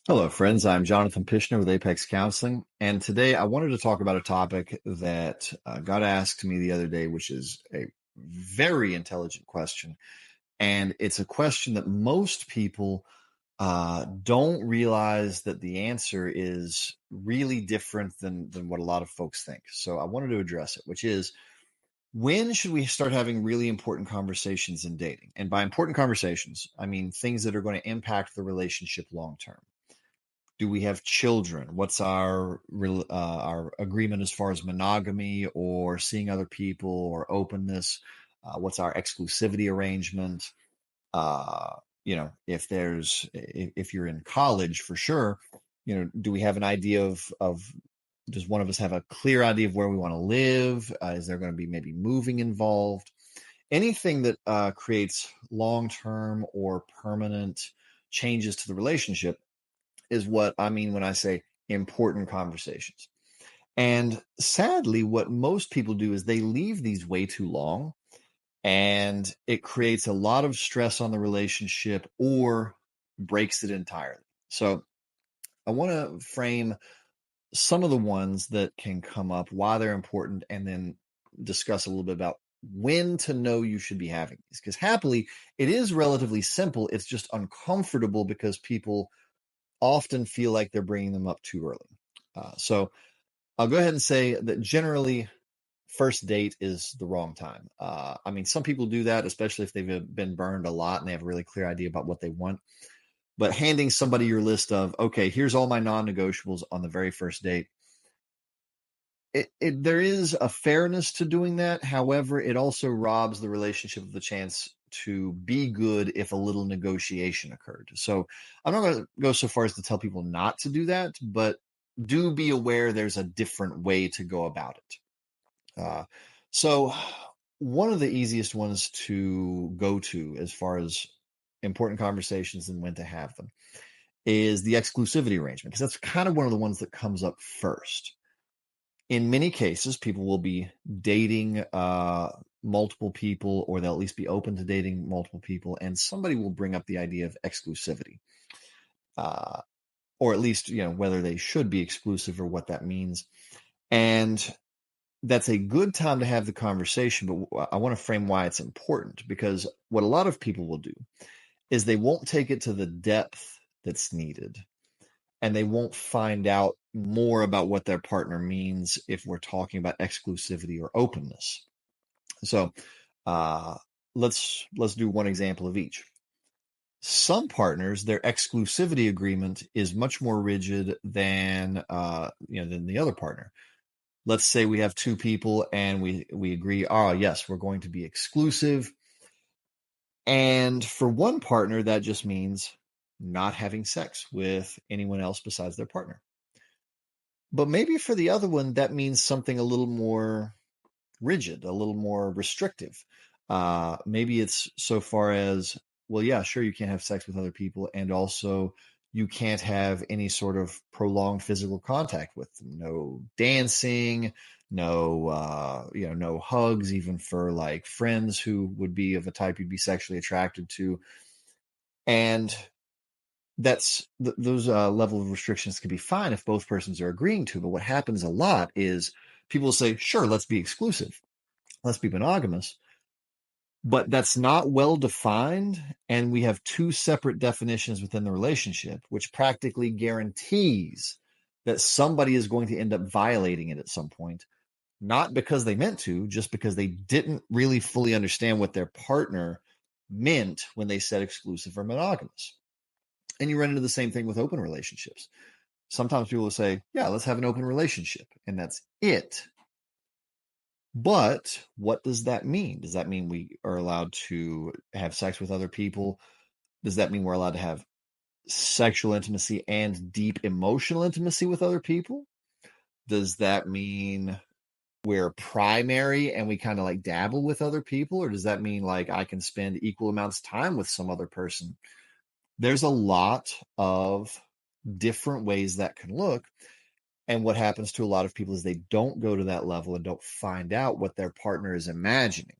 Hello, friends. I'm Jonathan Pishner with Apex Counseling, and today I wanted to talk about a topic that got asked me the other day, which is a very intelligent question. And it's a question that most people don't realize that the answer is really different than what a lot of folks think. So I wanted to address it, which is when should we start having really important conversations in dating? And by important conversations, I mean things that are going to impact the relationship long term. Do we have children? What's our agreement as far as monogamy or seeing other people or openness? What's our exclusivity arrangement? Uh, if you're in college for sure, do we have an idea of does one of us have a clear idea of where we want to live? Is there going to be maybe moving involved? Anything that creates long-term or permanent changes to the relationship is what I mean when I say important conversations. And sadly, what most people do is they leave these way too long, and it creates a lot of stress on the relationship or breaks it entirely. So I want to frame some of the ones that can come up, why they're important, and then discuss a little bit about when to know you should be having these. Because happily, it is relatively simple. It's just uncomfortable because people often feel like they're bringing them up too early. So I'll go ahead and say that generally, first date is the wrong time. I mean, some people do that, especially if they've been burned a lot and they have a really clear idea about what they want. But handing somebody your list of, okay, here's all my non negotiables on the very first date, there is a fairness to doing that. However, it also robs the relationship of the chance to be good if a little negotiation occurred. So I'm not going to go so far as to tell people not to do that, but do be aware there's a different way to go about it. So one of the easiest ones to go to as far as important conversations and when to have them is the exclusivity arrangement, because that's kind of one of the ones that comes up first. In many cases, people will be dating multiple people, or they'll at least be open to dating multiple people, and somebody will bring up the idea of exclusivity, uh, or at least whether they should be exclusive or what that means. And that's a good time to have the conversation, but I want to frame why it's important, because what a lot of people will do is they won't take it to the depth that's needed, and they won't find out more about what their partner means if we're talking about exclusivity or openness. So uh, let's do one example of each. Some partners, their exclusivity agreement is much more rigid than the other partner. Let's say we have two people and we agree, oh yes, we're going to be exclusive. And for one partner, that just means not having sex with anyone else besides their partner. But maybe for the other one, that means something a little more rigid, a little more restrictive. Maybe it's so far as, well, yeah, sure, you can't have sex with other people, and also you can't have any sort of prolonged physical contact with them. No dancing, no hugs, even for like friends who would be of a type you'd be sexually attracted to. And those level of restrictions can be fine if both persons are agreeing to. But what happens a lot is people say, sure, let's be exclusive, let's be monogamous, but that's not well defined. And we have two separate definitions within the relationship, which practically guarantees that somebody is going to end up violating it at some point, not because they meant to, just because they didn't really fully understand what their partner meant when they said exclusive or monogamous. And you run into the same thing with open relationships. Sometimes people will say, yeah, let's have an open relationship, and that's it. But what does that mean? Does that mean we are allowed to have sex with other people? Does that mean we're allowed to have sexual intimacy and deep emotional intimacy with other people? Does that mean we're primary and we kind of like dabble with other people? Or does that mean like I can spend equal amounts of time with some other person? There's a lot of different ways that can look. And what happens to a lot of people is they don't go to that level and don't find out what their partner is imagining.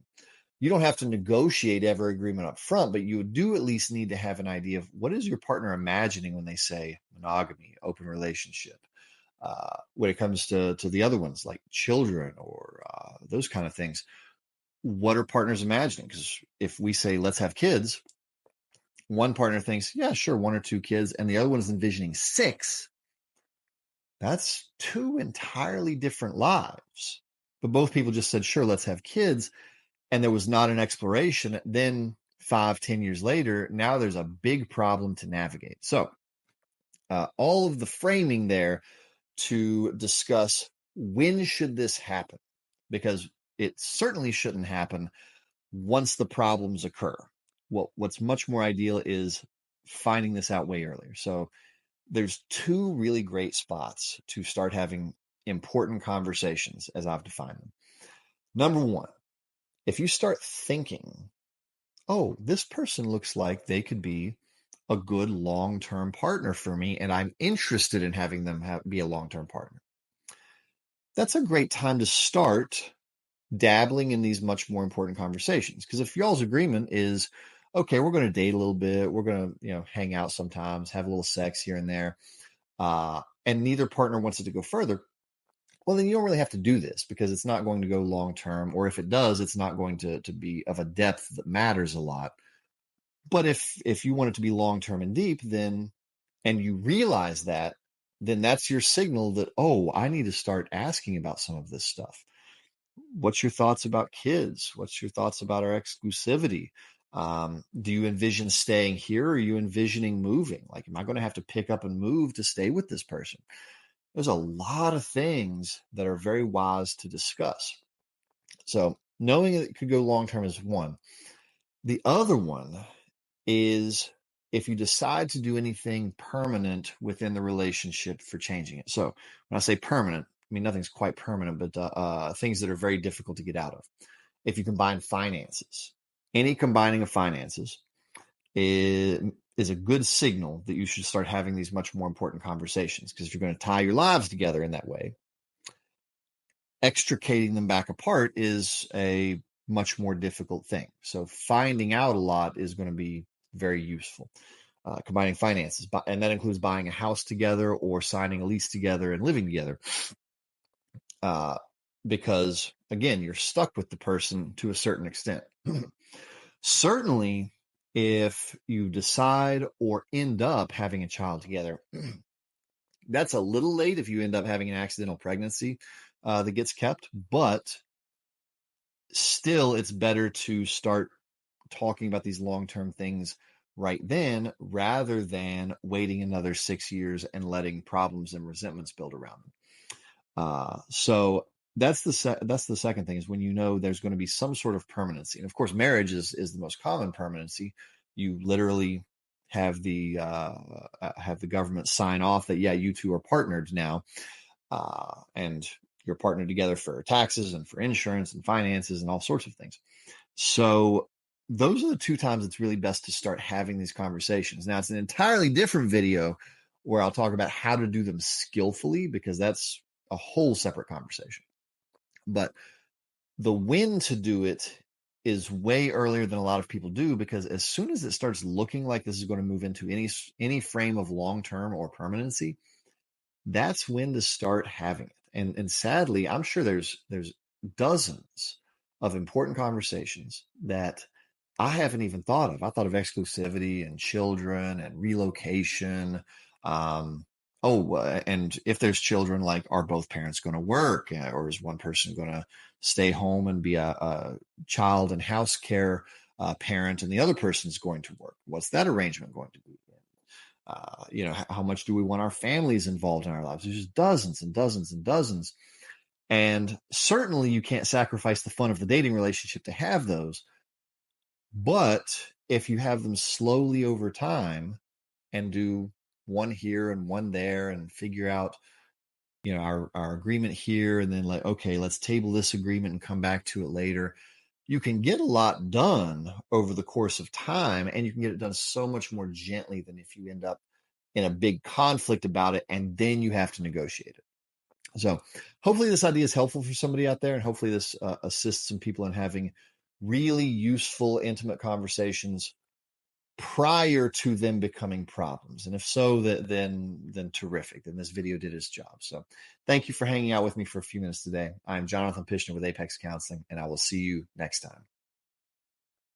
You don't have to negotiate every agreement up front, but you do at least need to have an idea of what is your partner imagining when they say monogamy, open relationship. When it comes to the other ones like children or those kind of things, what are partners imagining? Because if we say let's have kids, one partner thinks, yeah, sure, 1 or 2 kids, and the other one is envisioning 6. That's 2 entirely different lives. But both people just said, sure, let's have kids. And there was not an exploration. Then 5, 10 years later, now there's a big problem to navigate. So all of the framing there to discuss when should this happen, because it certainly shouldn't happen once the problems occur. What's much more ideal is finding this out way earlier. So there's 2 really great spots to start having important conversations as I've defined them. Number 1, if you start thinking, oh, this person looks like they could be a good long-term partner for me, and I'm interested in having them be a long-term partner. That's a great time to start dabbling in these much more important conversations. Because if y'all's agreement is, okay, we're going to date a little bit, we're going to, hang out sometimes, have a little sex here and there, and neither partner wants it to go further, well, then you don't really have to do this because it's not going to go long term, or if it does, it's not going to be of a depth that matters a lot. But if you want it to be long term and deep, then and you realize that, then that's your signal that, oh, I need to start asking about some of this stuff. What's your thoughts about kids? What's your thoughts about our exclusivity? Do you envision staying here, or are you envisioning moving? Like, am I going to have to pick up and move to stay with this person? There's a lot of things that are very wise to discuss. So knowing that it could go long term is one. The other one is if you decide to do anything permanent within the relationship for changing it. So when I say permanent, I mean nothing's quite permanent, but things that are very difficult to get out of. If you combine finances, any combining of finances is a good signal that you should start having these much more important conversations. Because if you're going to tie your lives together in that way, extricating them back apart is a much more difficult thing. So finding out a lot is going to be very useful. Combining finances, and that includes buying a house together or signing a lease together and living together. Because again, you're stuck with the person to a certain extent. Certainly, if you decide or end up having a child together, that's a little late if you end up having an accidental pregnancy that gets kept, but still it's better to start talking about these long-term things right then rather than waiting another 6 years and letting problems and resentments build around them. So that's the second thing, is when you know there's going to be some sort of permanency. And of course, marriage is the most common permanency. You literally have the government sign off that, yeah, you two are partnered now, and you're partnered together for taxes and for insurance and finances and all sorts of things. So those are the 2 times it's really best to start having these conversations. Now, it's an entirely different video where I'll talk about how to do them skillfully, because that's a whole separate conversation. But the when to do it is way earlier than a lot of people do, because as soon as it starts looking like this is going to move into any frame of long-term or permanency, that's when to start having it. And sadly, I'm sure there's dozens of important conversations that I haven't even thought of. I thought of exclusivity and children and relocation. And if there's children, like, are both parents going to work, or is one person going to stay home and be a child and house care parent, and the other person's going to work? What's that arrangement going to be? How much do we want our families involved in our lives? There's just dozens and dozens and dozens. And certainly you can't sacrifice the fun of the dating relationship to have those. But if you have them slowly over time and do one here and one there and figure out, our agreement here, and then okay, let's table this agreement and come back to it later, you can get a lot done over the course of time, and you can get it done so much more gently than if you end up in a big conflict about it and then you have to negotiate it. So hopefully this idea is helpful for somebody out there, and hopefully this assists some people in having really useful, intimate conversations prior to them becoming problems? And if so, then terrific. Then this video did its job. So thank you for hanging out with me for a few minutes today. I'm Jonathan Pishner with Apex Counseling, and I will see you next time.